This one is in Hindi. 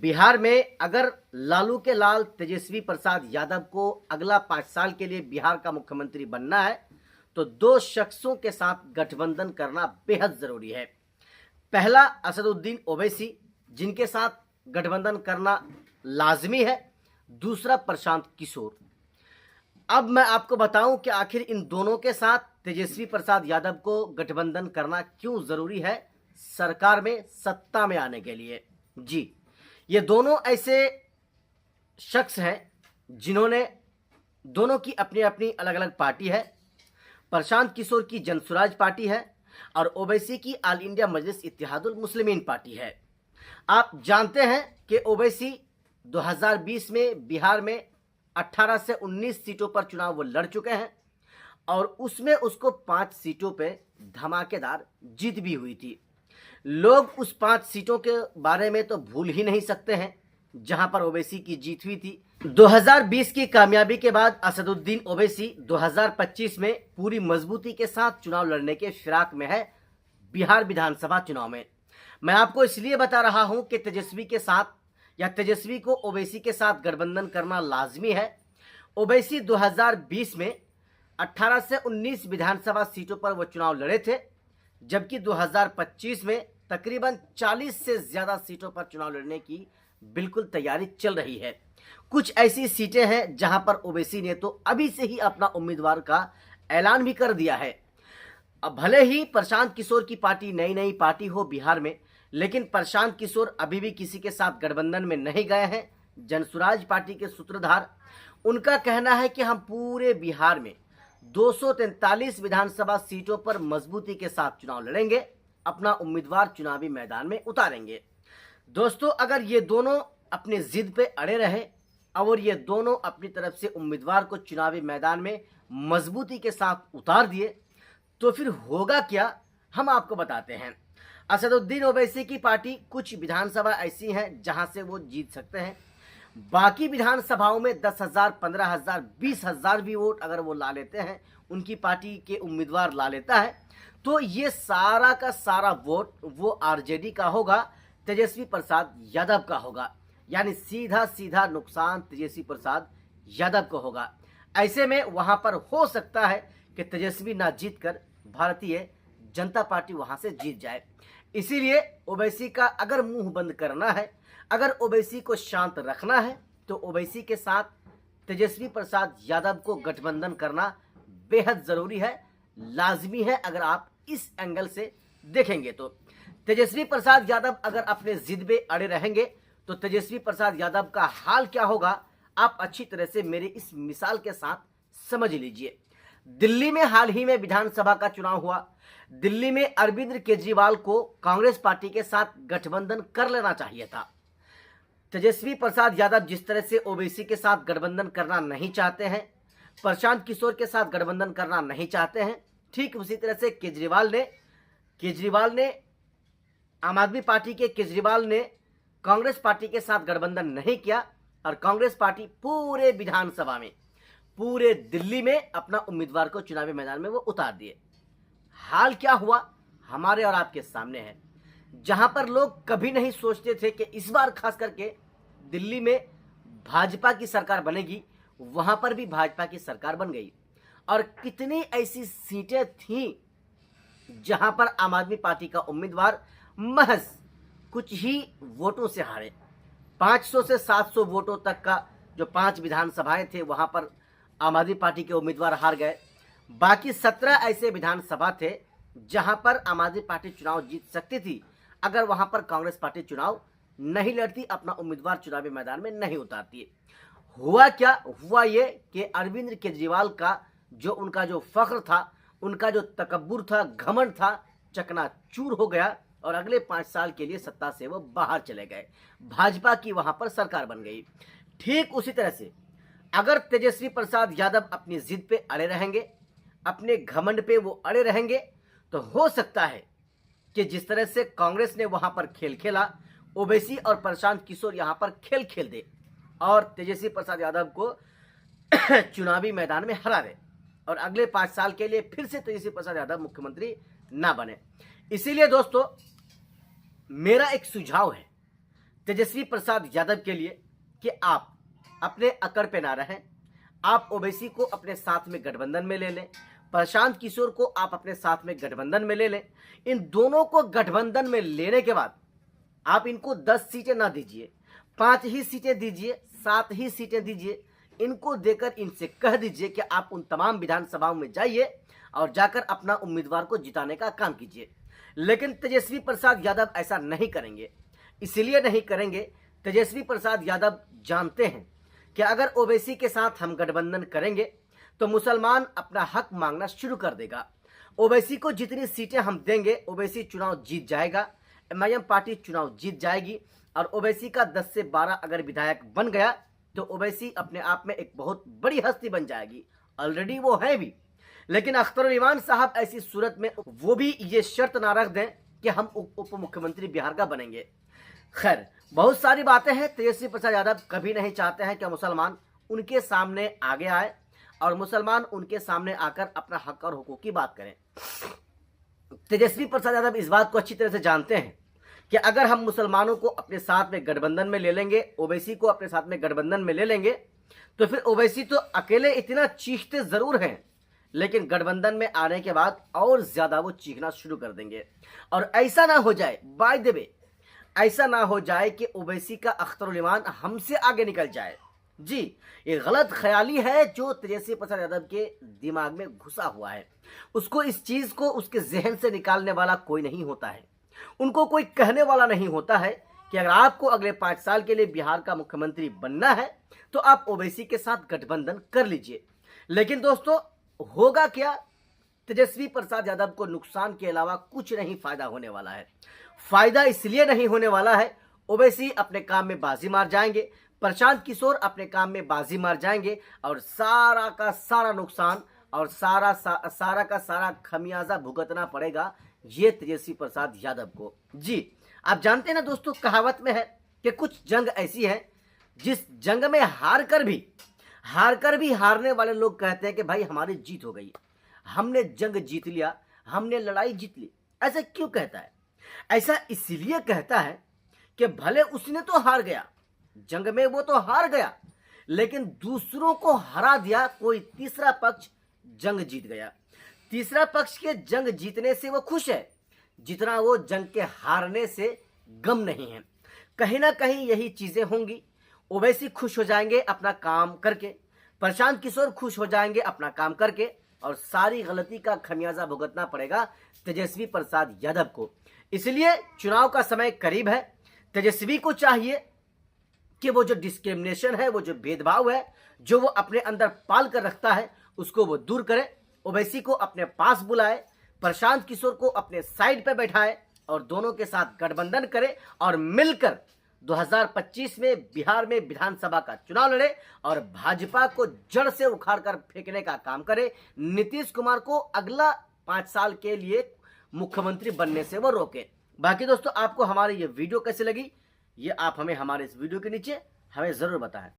बिहार में अगर लालू के लाल तेजस्वी प्रसाद यादव को अगला 5 साल के लिए बिहार का मुख्यमंत्री बनना है तो दो शख्सों के साथ गठबंधन करना बेहद जरूरी है। पहला असदुद्दीन ओवैसी, जिनके साथ गठबंधन करना लाजमी है। दूसरा प्रशांत किशोर। अब मैं आपको बताऊं कि आखिर इन दोनों के साथ तेजस्वी प्रसाद यादव को गठबंधन करना क्यों जरूरी है सरकार में सत्ता में आने के लिए। जी, ये दोनों ऐसे शख्स हैं जिन्होंने, दोनों की अपनी अपनी अलग अलग पार्टी है। प्रशांत किशोर की जनसुराज पार्टी है और ओवैसी की ऑल इंडिया मजलिस इत्तेहादुल मुस्लिमीन पार्टी है। आप जानते हैं कि ओवैसी 2020 में बिहार में 18 से 19 सीटों पर चुनाव वो लड़ चुके हैं और उसमें उसको 5 सीटों पे धमाकेदार जीत भी हुई थी। लोग उस 5 सीटों के बारे में तो भूल ही नहीं सकते हैं जहां पर ओवैसी की जीत हुई थी। 2020 की कामयाबी के बाद असदुद्दीन ओवैसी 2025 में पूरी मजबूती के साथ चुनाव लड़ने के फिराक में है बिहार विधानसभा चुनाव में। मैं आपको इसलिए बता रहा हूं कि तेजस्वी के साथ या तेजस्वी को ओवैसी के साथ गठबंधन करना लाजमी है। ओवैसी 2020 में 18 से 19 विधानसभा सीटों पर वो चुनाव लड़े थे, जबकि 2025 में तकरीबन 40 से ज्यादा सीटों पर चुनाव लड़ने की बिल्कुल तैयारी चल रही है। कुछ ऐसी सीटें हैं जहां पर ओवैसी ने तो अभी से ही अपना उम्मीदवार का ऐलान भी कर दिया है। अब भले ही प्रशांत किशोर की पार्टी नई नई पार्टी हो बिहार में, लेकिन प्रशांत किशोर अभी भी किसी के साथ गठबंधन में नहीं गए हैं। जनसुराज पार्टी के सूत्रधार, उनका कहना है कि हम पूरे बिहार में 243 विधानसभा सीटों पर मजबूती के साथ चुनाव लड़ेंगे, अपना उम्मीदवार चुनावी मैदान में उतारेंगे। दोस्तों, अगर ये दोनों अपने जिद पे अड़े रहे और ये दोनों अपनी तरफ से उम्मीदवार को चुनावी मैदान में मजबूती के साथ उतार दिए तो फिर होगा क्या, हम आपको बताते हैं। असदुद्दीन ओवैसी की पार्टी कुछ विधानसभा ऐसी हैं जहां से वो जीत सकते हैं। बाकी विधानसभाओं में 10,000, 15,000, 20,000 भी वोट अगर वो ला लेते हैं, उनकी पार्टी के उम्मीदवार ला लेता है, तो ये सारा का सारा वोट वो आरजेडी का होगा, तेजस्वी प्रसाद यादव का होगा। यानी सीधा सीधा नुकसान तेजस्वी प्रसाद यादव को होगा। ऐसे में वहां पर हो सकता है कि तेजस्वी ना जीतकर भारतीय जनता पार्टी वहां से जीत जाए। इसीलिए ओवैसी का अगर मुंह बंद करना है, अगर ओवैसी को शांत रखना है, तो ओवैसी के साथ तेजस्वी प्रसाद यादव को गठबंधन करना बेहद जरूरी है, लाजमी है। अगर आप इस एंगल से देखेंगे तो तेजस्वी प्रसाद यादव अगर अपने जिद पे अड़े रहेंगे तो तेजस्वी प्रसाद यादव का हाल क्या होगा आप अच्छी तरह से मेरे इस मिसाल के साथ समझ लीजिए। दिल्ली में हाल ही में विधानसभा का चुनाव हुआ। दिल्ली में अरविंद केजरीवाल को कांग्रेस पार्टी के साथ गठबंधन कर लेना चाहिए था। तेजस्वी प्रसाद यादव जिस तरह से ओवैसी के साथ गठबंधन करना नहीं चाहते हैं, प्रशांत किशोर के साथ गठबंधन करना नहीं चाहते हैं, ठीक उसी तरह से केजरीवाल ने आम आदमी पार्टी के केजरीवाल ने कांग्रेस पार्टी के साथ गठबंधन नहीं किया और कांग्रेस पार्टी पूरे विधानसभा में, पूरे दिल्ली में अपना उम्मीदवार को चुनावी मैदान में वो उतार दिए। हाल क्या हुआ हमारे और आपके सामने है। जहां पर लोग कभी नहीं सोचते थे कि इस बार खास करके दिल्ली में भाजपा की सरकार बनेगी, वहां पर भी भाजपा की सरकार बन गई। और कितनी ऐसी सीटें थीं जहां पर आम आदमी पार्टी का उम्मीदवार महज कुछ ही वोटों से हारे। 500 से 700 वोटों तक का जो 5 विधानसभाएं थे वहां पर आम आदमी पार्टी के उम्मीदवार हार गए। बाकी 17 ऐसे विधानसभा थे जहां पर आम आदमी पार्टी चुनाव जीत सकती थी अगर वहां पर कांग्रेस पार्टी चुनाव नहीं लड़ती, अपना उम्मीदवार चुनावी मैदान में नहीं उतारती। हुआ क्या, हुआ ये कि अरविंद केजरीवाल का जो उनका जो फख्र था, उनका जो तकब्बुर था, घमंड था, चकनाचूर हो गया और अगले 5 साल के लिए सत्ता से वो बाहर चले गए। भाजपा की वहां पर सरकार बन गई। ठीक उसी तरह से अगर तेजस्वी प्रसाद यादव अपनी जिद पे अड़े रहेंगे, अपने घमंड पे वो अड़े रहेंगे, तो हो सकता है कि जिस तरह से कांग्रेस ने वहां पर खेल खेला, ओवैसी और प्रशांत किशोर यहां पर खेल खेल दे और तेजस्वी प्रसाद यादव को चुनावी मैदान में हरा दे और अगले 5 साल के लिए फिर से तेजस्वी प्रसाद यादव मुख्यमंत्री ना बने। इसीलिए दोस्तों, मेरा एक सुझाव है तेजस्वी प्रसाद यादव के लिए कि आप अपने अकड़ पे ना रहें, आप ओवैसी को अपने साथ में गठबंधन में ले लें, प्रशांत किशोर को आप अपने साथ में गठबंधन में ले लें। इन दोनों को गठबंधन में लेने के बाद आप इनको 10 सीटें ना दीजिए, 5 ही सीटें दीजिए, 7 ही सीटें दीजिए। इनको देकर इनसे कह दीजिए कि आप उन तमाम विधानसभाओं में जाइए और जाकर अपना उम्मीदवार को जिताने का काम कीजिए। लेकिन तेजस्वी प्रसाद यादव ऐसा नहीं करेंगे। इसलिए नहीं करेंगे, तेजस्वी प्रसाद यादव जानते हैं कि अगर ओवैसी के साथ हम गठबंधन करेंगे तो मुसलमान अपना हक मांगना शुरू कर देगा। ओवैसी को जितनी सीटें हम देंगे, ओवैसी चुनाव जीत जाएगा, एमआईएम पार्टी चुनाव जीत जाएगी और ओवैसी का 10 से 12 अगर विधायक बन गया तो ओवैसी अपने आप में एक बहुत बड़ी हस्ती बन जाएगी। ऑलरेडी वो है भी। लेकिन अख्तर ईमान साहब ऐसी सूरत में वो भी ये शर्त ना रख दें कि हम उप मुख्यमंत्री बिहार का बनेंगे। खैर, बहुत सारी बातें हैं। तेजस्वी प्रसाद यादव कभी नहीं चाहते हैं कि मुसलमान उनके सामने आगे आए और मुसलमान उनके सामने आकर अपना हक और हुकूक की बात करें। तेजस्वी प्रसाद यादव इस बात को अच्छी तरह से जानते हैं कि अगर हम मुसलमानों को अपने साथ में गठबंधन में ले लेंगे, ओवैसी को अपने साथ में गठबंधन में ले लेंगे, तो फिर ओवैसी तो अकेले इतना चीखते जरूर हैं, लेकिन गठबंधन में आने के बाद और ज्यादा वो चीखना शुरू कर देंगे। और ऐसा ना हो जाए, बाय द वे, ऐसा ना हो जाए कि ओवैसी का अख्तर ईमान हमसे आगे निकल जाए। जी, ये गलत ख्याली है जो तेजस्वी प्रसाद यादव के दिमाग में घुसा हुआ है। उसको इस चीज को उसके जहन से निकालने वाला कोई नहीं होता है। उनको कोई कहने वाला नहीं होता है कि अगर आपको अगले 5 साल के लिए बिहार का मुख्यमंत्री बनना है तो आप ओवैसी के साथ गठबंधन कर लीजिए। लेकिन दोस्तों, होगा क्या? तेजस्वी प्रसाद यादव को नुकसान के अलावा कुछ नहीं फायदा होने वाला है। फायदा इसलिए नहीं होने वाला है, ओवैसी अपने काम में बाजी मार जाएंगे, प्रशांत किशोर अपने काम में बाजी मार जाएंगे और सारा का सारा नुकसान और सारा का सारा खमियाजा भुगतना पड़ेगा ये तेजस्वी प्रसाद यादव को। जी, आप जानते हैं ना दोस्तों, कहावत में है कि कुछ जंग ऐसी है जिस जंग में हार कर भी हारने वाले लोग कहते हैं कि भाई हमारी जीत हो गई, हमने जंग जीत लिया, हमने लड़ाई जीत ली। ऐसा क्यों कहता है? ऐसा इसलिए कहता है कि भले उसने तो हार गया, जंग में वो तो हार गया, लेकिन दूसरों को हरा दिया कोई तीसरा पक्ष जंग जीत गया। तीसरा पक्ष के जंग जीतने से वो खुश है जितना वो जंग के हारने से गम नहीं है। कहीं ना कहीं यही चीजें होंगी। ओवैसी खुश हो जाएंगे अपना काम करके, प्रशांत किशोर खुश हो जाएंगे अपना काम करके और सारी गलती का खमियाजा भुगतना पड़ेगा तेजस्वी प्रसाद यादव को। इसलिए चुनाव का समय करीब है। तेजस्वी को चाहिए कि वो जो डिस्क्रिमिनेशन है, वो जो भेदभाव है, जो वो अपने अंदर पाल कर रखता है, उसको वो दूर करे। ओवैसी को अपने पास बुलाए, प्रशांत किशोर को अपने साइड पे बैठाए और दोनों के साथ गठबंधन करे और मिलकर 2025 में बिहार में विधानसभा का चुनाव लड़े और भाजपा को जड़ से उखाड़ कर फेंकने का काम करे। नीतीश कुमार को अगला 5 साल के लिए मुख्यमंत्री बनने से वो रोके। बाकी दोस्तों, आपको हमारी ये वीडियो कैसी लगी, ये आप हमें हमारे इस वीडियो के नीचे हमें जरूर बताएं।